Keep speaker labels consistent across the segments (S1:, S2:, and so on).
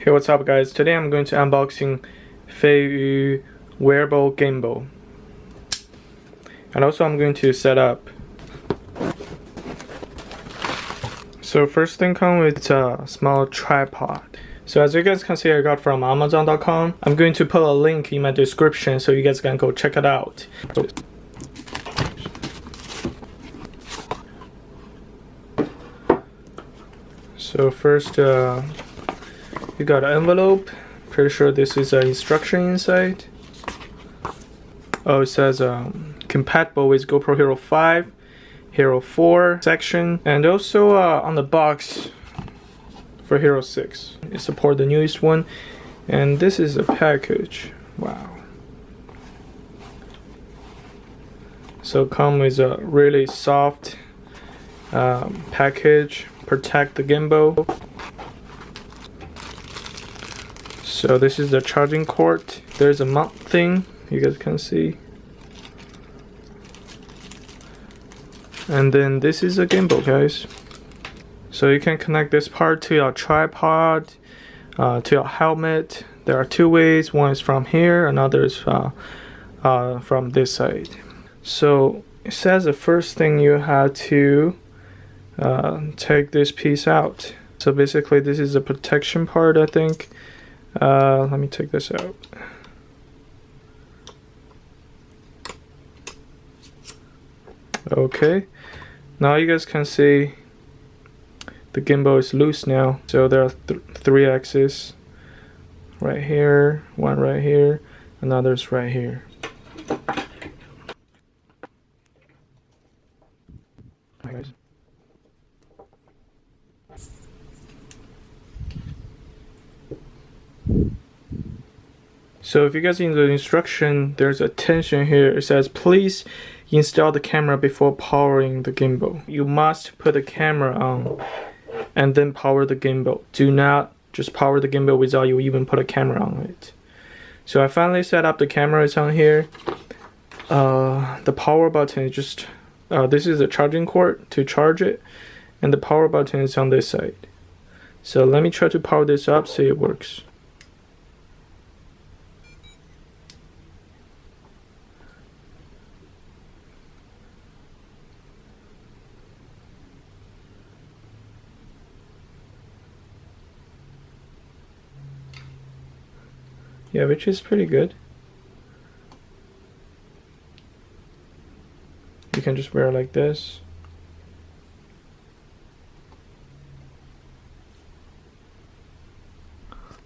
S1: Hey, what's up guys? Today I'm going to unboxing Feiyutech wearable gimbal. And also I'm going to set up. So first thing comes with a small tripod. So as you guys can see, I got from Amazon.com. I'm going to put a link in my description so you guys can go check it out. So first you got an envelope. Pretty sure this is an instruction inside. Oh, it says compatible with GoPro Hero 5, Hero 4 section, and also on the box for Hero 6. It supports the newest one, and this is a package. Wow. So come with a really soft package, protect the gimbal. So this is the charging cord. There's a mount thing, you guys can see. And then this is a gimbal, guys. So you can connect this part to your tripod, to your helmet. There are two ways. One is from here, another is from this side. So it says the first thing you have to take this piece out. So basically this is the protection part, I think. Let me take this out. Okay, now you guys can see the gimbal is loose now. So there are three axes right here, one right here, another's right here. Hi guys. So if you guys in the instruction, there's a tension here. It says please install the camera before powering the gimbal. You must put the camera on and then power the gimbal. Do not just power the gimbal without you even put a camera on it. So I finally set up the camera. It's on here. The power button is just this is the charging cord to charge it, and the power button is on this side. So let me try to power this up, see it works. Yeah, which is pretty good. You can just wear it like this.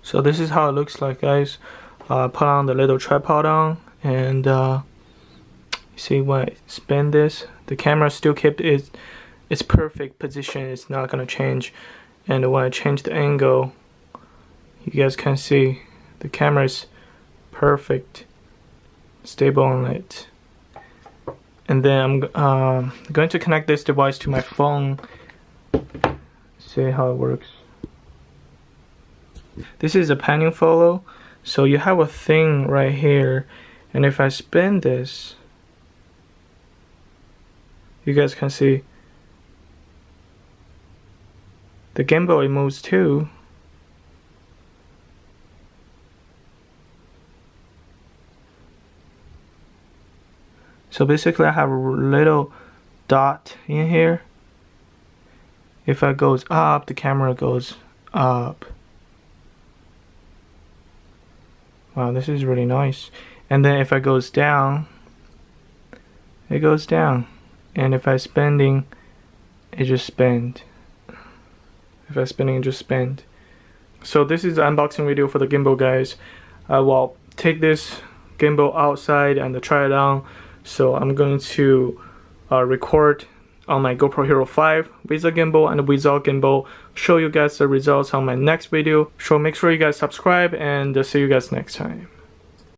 S1: So this is how it looks like, guys. Put on the little tripod on, and see when I spin this, the camera still kept its perfect position. It's not gonna change. And when I change the angle, you guys can see the camera is perfect, stable on it. And then I'm going to connect this device to my phone. See how it works. This is a panning follow. So you have a thing right here, and if I spin this, you guys can see the gimbal, it moves too. So basically I have a little dot in here. If I goes up, the camera goes up. Wow, this is really nice. And then if I goes down, it goes down. And if I spinning, it just spins. If I spinning, it just spins. So this is the unboxing video for the gimbal, guys. I will take this gimbal outside and try it on. So I'm going to record on my GoPro Hero 5 with a gimbal and without gimbal, show you guys the results on my next video. So make sure you guys subscribe, and see you guys next time.